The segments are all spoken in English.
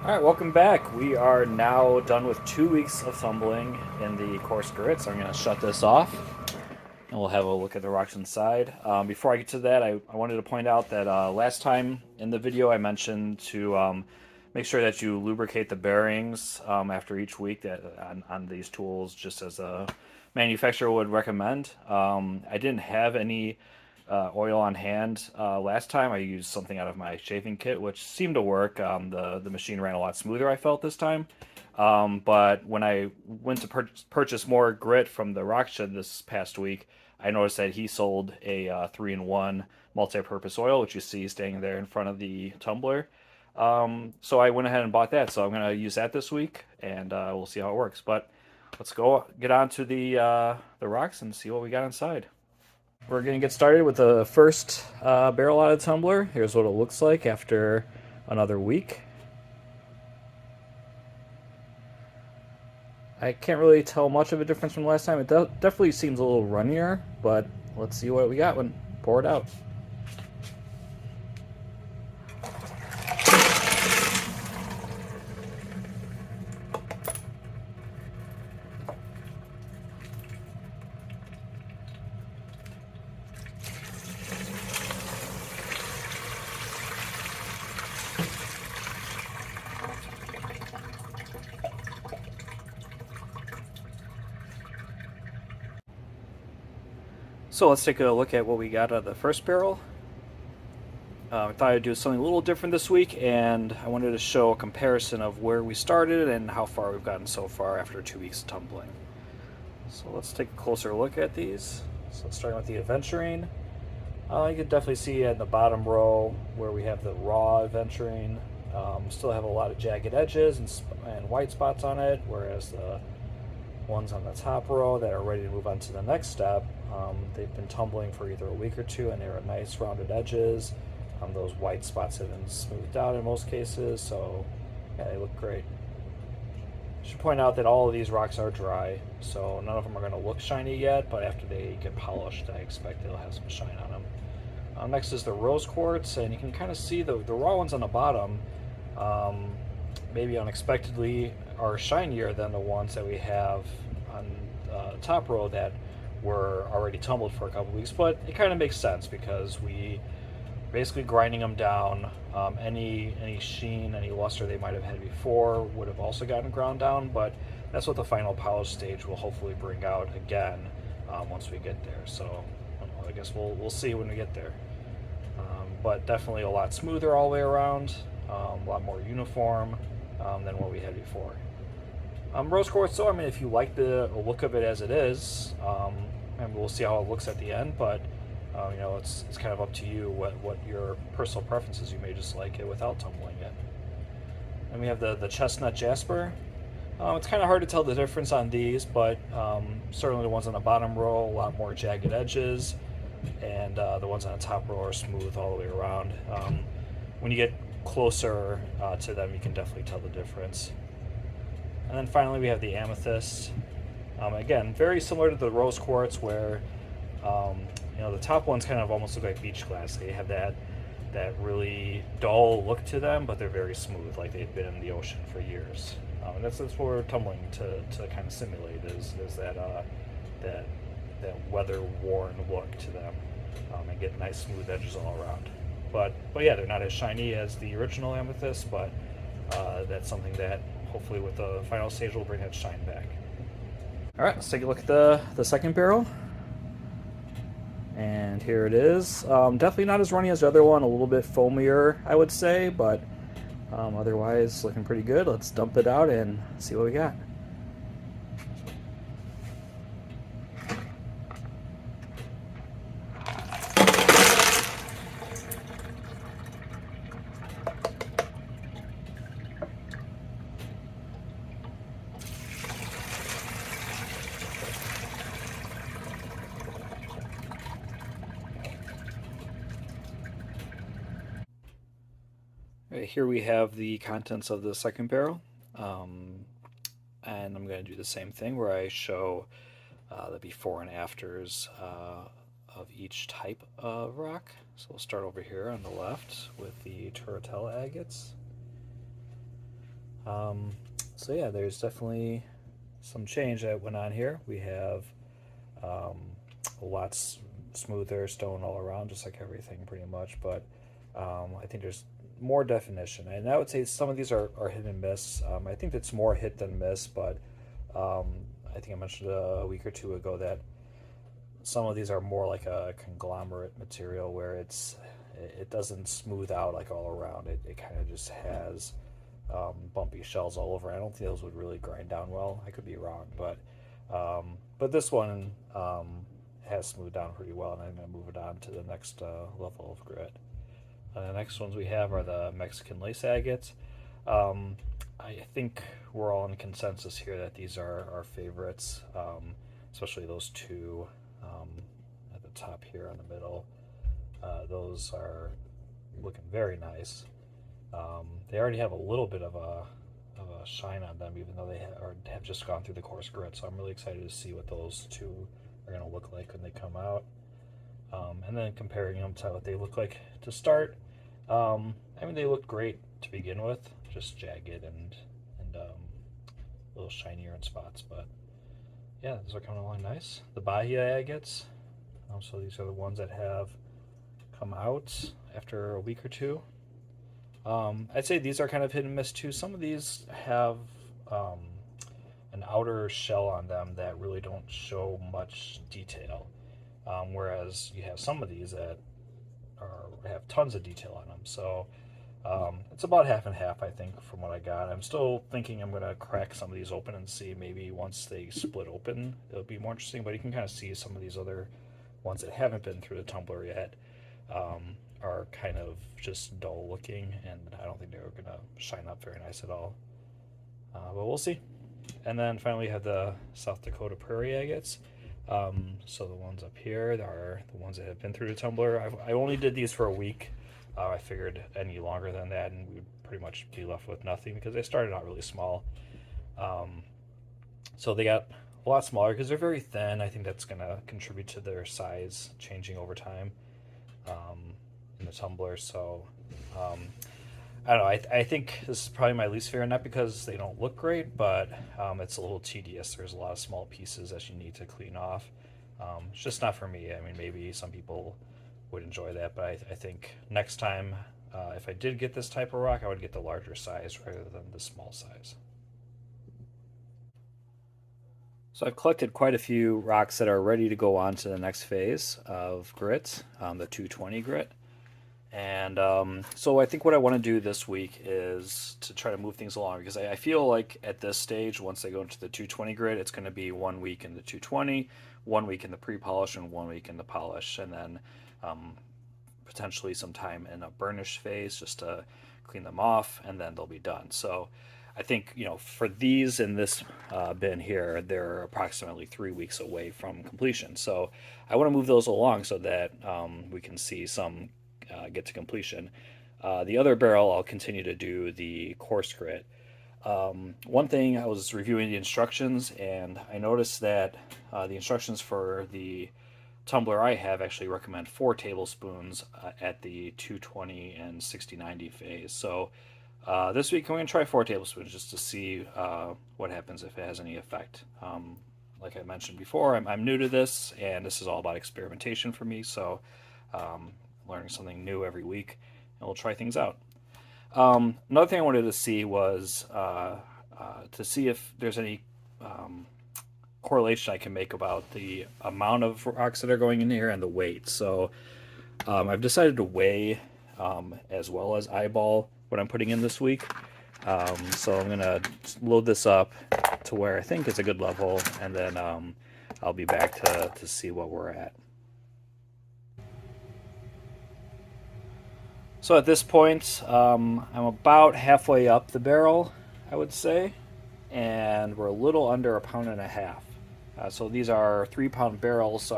Alright, welcome back. We are now done with 2 weeks of tumbling in the coarse grit, so I'm going to shut this off and we'll have a look at the rocks inside. Before I get to that, I wanted to point out that last time in the video I mentioned to make sure that you lubricate the bearings after each week on these tools, just as a manufacturer would recommend. I didn't have any oil on hand last time. I used something out of my shaving kit, which seemed to work. The machine ran a lot smoother, I felt, this time. But when I went to purchase more grit from the rock shed this past week, I noticed that he sold a 3-in-1 multi-purpose oil, which you see standing there in front of the tumbler. So I went ahead and bought that. So I'm going to use that this week, and we'll see how it works. But let's go get on to the rocks and see what we got inside. We're going to get started with the first barrel out of the tumbler. Here's what it looks like after another week. I can't really tell much of a difference from last time. It definitely seems a little runnier, but let's see what we got when pour it out. So let's take a look at what we got out of the first barrel. I thought I'd do something a little different this week, and I wanted to show a comparison of where we started and how far we've gotten so far after 2 weeks of tumbling. So let's take a closer look at these. So starting with the Aventurine. You can definitely see in the bottom row where we have the raw Aventurine. Still have a lot of jagged edges and white spots on it, whereas the ones on the top row that are ready to move on to the next step, they've been tumbling for either a week or two, and they're nice rounded edges. Those white spots have been smoothed out in most cases, so yeah, they look great. I should point out that all of these rocks are dry, so none of them are going to look shiny yet, but after they get polished, I expect they'll have some shine on them. Next is the rose quartz, and you can kind of see the raw ones on the bottom, maybe unexpectedly, are shinier than the ones that we have on the top row that were already tumbled for a couple weeks, but it kind of makes sense because we basically grinding them down. Any sheen, any luster they might have had before would have also gotten ground down, but that's what the final polish stage will hopefully bring out again once we get there. So I guess we'll see when we get there. But definitely a lot smoother all the way around, a lot more uniform than what we had before. Rose quartz, though, I mean, if you like the look of it as it is, and we'll see how it looks at the end, but it's kind of up to you what your personal preferences. You may just like it without tumbling it. And we have the Chestnut Jasper. It's kind of hard to tell the difference on these, but certainly the ones on the bottom row, a lot more jagged edges, and the ones on the top row are smooth all the way around. When you get closer to them, you can definitely tell the difference. And then finally we have the Amethyst. Again, very similar to the rose quartz, where the top ones kind of almost look like beach glass. They have that really dull look to them, but they're very smooth, like they've been in the ocean for years. And that's what we're tumbling to kind of simulate is that weather worn look to them, and get nice smooth edges all around. But yeah, they're not as shiny as the original Amethyst, but that's something that hopefully with the final stage will bring that shine back. All right, let's take a look at the second barrel. And here it is. Definitely not as runny as the other one, a little bit foamier, I would say, but otherwise looking pretty good. Let's dump it out and see what we got. Right, here we have the contents of the second barrel. And I'm going to do the same thing where I show the before and afters of each type of rock. So we'll start over here on the left with the Turrotella Agates. Um, so yeah, there's definitely some change that went on here. We have um, a lot smoother stone all around, just like everything pretty much. But I think there's more definition, and I would say some of these are hit and miss. I think it's more hit than miss, but um, I think I mentioned a week or two ago that some of these are more like a conglomerate material where it doesn't smooth out like all around. It kind of just has bumpy shells all over. I don't think those would really grind down well. I could be wrong, but this one has smoothed down pretty well, and I'm going to move it on to the next level of grit. The next ones we have are the Mexican lace agates. Um, I think we're all in consensus here that these are our favorites, especially those two at the top here in the middle. Those are looking very nice. They already have a little bit of a shine on them, even though they have just gone through the coarse grit. So I'm really excited to see what those two are going to look like when they come out. And then comparing them to what they look like to start. I mean, they looked great to begin with, just jagged and a little shinier in spots. But yeah, those are coming along nice. The Bahia agates. So these are the ones that have come out after a week or two. I'd say these are kind of hit and miss too. Some of these have um, an outer shell on them that really don't show much detail, whereas you have some of these that have tons of detail on them. So it's about half and half, I think, from what I got. I'm still thinking I'm going to crack some of these open and see maybe once they split open, it'll be more interesting. But you can kind of see some of these other ones that haven't been through the tumbler yet. Are kind of just dull looking, and I don't think they're going to shine up very nice at all. But we'll see. And then finally we have the South Dakota prairie agates. So the ones up here are the ones that have been through the tumbler. I only did these for a week. I figured any longer than that and we'd pretty much be left with nothing because they started out really small. So they got a lot smaller because they're very thin. I think that's going to contribute to their size changing over time. In the tumbler. So I don't know. I think this is probably my least favorite, not because they don't look great, but it's a little tedious. There's a lot of small pieces that you need to clean off. It's just not for me. I mean, maybe some people would enjoy that, but I think next time, if I did get this type of rock, I would get the larger size rather than the small size. So I've collected quite a few rocks that are ready to go on to the next phase of grit, the 220 grit. And so I think what I want to do this week is to try to move things along because I feel like at this stage, once they go into the 220 grid, it's going to be 1 week in the 220, 1 week in the pre-polish, and 1 week in the polish, and then potentially some time in a burnish phase just to clean them off, and then they'll be done. So I think, for these in this bin here, they're approximately 3 weeks away from completion. So I want to move those along so that we can see some get to completion. The other barrel, I'll continue to do the coarse grit. One thing, I was reviewing the instructions, and I noticed that the instructions for the tumbler I have actually recommend 4 tablespoons at the 220 and 60-90 phase. So this week I'm going to try 4 tablespoons just to see what happens if it has any effect. Like I mentioned before, I'm new to this, and this is all about experimentation for me. So learning something new every week, and we'll try things out. Another thing I wanted to see was to see if there's any correlation I can make about the amount of rocks that are going in here and the weight. So I've decided to weigh as well as eyeball what I'm putting in this week. So I'm going to load this up to where I think it's a good level, and then I'll be back to see what we're at. So at this point, I'm about halfway up the barrel, I would say, and we're a little under 1.5 pounds. So these are 3-pound barrels, so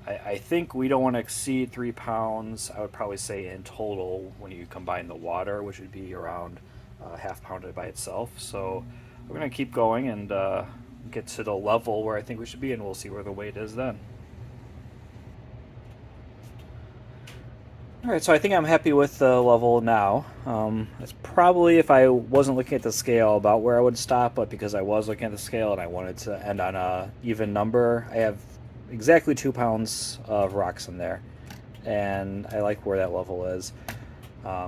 I think we don't want to exceed 3 pounds. I would probably say in total when you combine the water, which would be around half pounded by itself. So we're going to keep going and get to the level where I think we should be, and we'll see where the weight is then. Alright, so I think I'm happy with the level now. That's probably, if I wasn't looking at the scale, about where I would stop, but because I was looking at the scale and I wanted to end on a even number, I have exactly 2 pounds of rocks in there. And I like where that level is.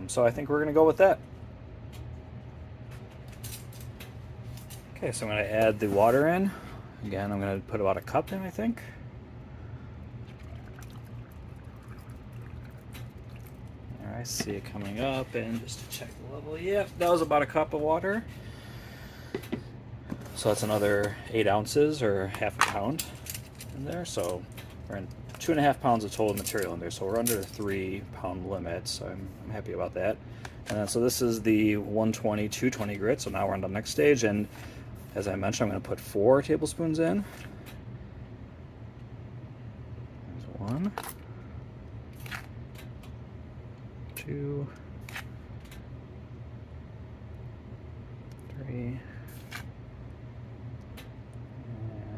So I think we're going to go with that. Okay, so I'm going to add the water in. Again, I'm going to put about a cup in, I think. I see it coming up, and just to check the level, yep, that was about a cup of water. So that's another 8 ounces or half a pound in there. So we're in 2.5 pounds of total material in there. So we're under the 3-pound limit. So I'm happy about that. And then, so this is the 120, 220 grit. So now we're on the next stage. And as I mentioned, I'm going to put 4 tablespoons in. There's 1, 2, 3,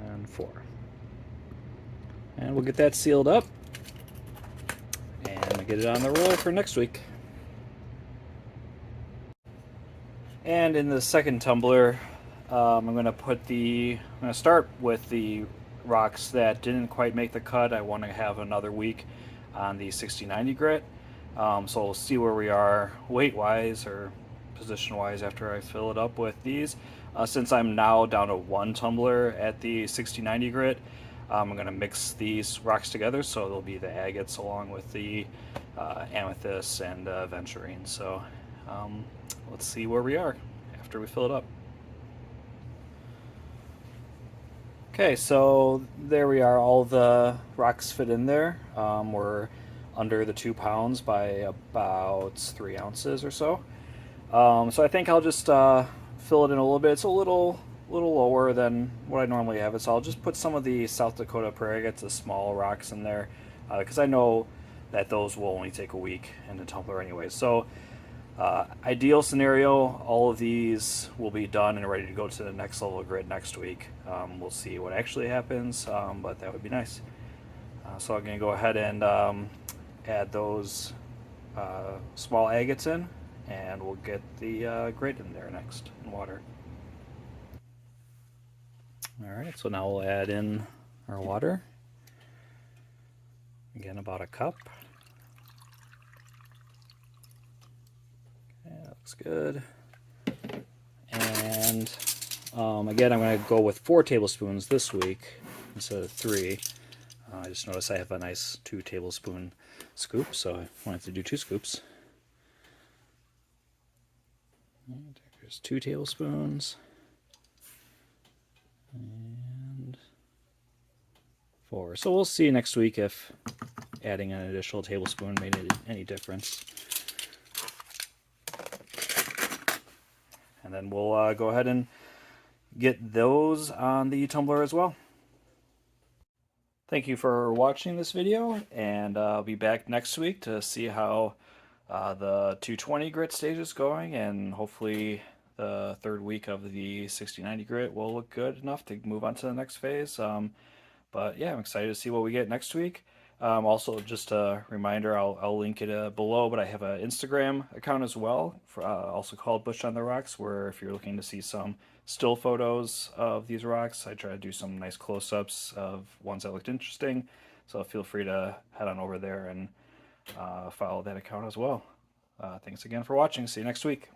and 4. And we'll get that sealed up and get it on the roll for next week. And in the second tumbler, I'm going to start with the rocks that didn't quite make the cut. I want to have another week on the 60-90 grit. So we'll see where we are weight-wise or position-wise after I fill it up with these. Since I'm now down to 1 tumbler at the 60-90 grit, I'm going to mix these rocks together, so there'll be the agates along with the amethyst and Aventurine. So let's see where we are after we fill it up. Okay, so there we are. All the rocks fit in there. We're under the 2 pounds by about 3 ounces or so. So I think I'll just fill it in a little bit. It's a little lower than what I normally have it, so I'll just put some of the South Dakota prairie agates, the small rocks in there, because I know that those will only take a week in the tumbler anyway. So ideal scenario, all of these will be done and ready to go to the next level of grit next week. We'll see what actually happens, but that would be nice. So I'm going to go ahead and add those small agates in, and we'll get the grit in there next in water. Alright, so now we'll add in our water. Again, about a cup. Okay, that looks good. And again, I'm going to go with 4 tablespoons this week instead of 3. I just noticed I have a nice 2 tablespoon scoop, so I wanted to do 2 scoops. And there's 2 tablespoons. And 4. So we'll see next week if adding an additional tablespoon made any difference. And then we'll go ahead and get those on the tumbler as well. Thank you for watching this video, and I'll be back next week to see how the 220 grit stage is going, and hopefully the third week of the 60-90 grit will look good enough to move on to the next phase. But yeah, I'm excited to see what we get next week. Also, just a reminder, I'll link it below, but I have an Instagram account as well, also called Bush on the Rocks, where if you're looking to see some still photos of these rocks, I try to do some nice close-ups of ones that looked interesting. So feel free to head on over there and follow that account as well. Thanks again for watching. See you next week.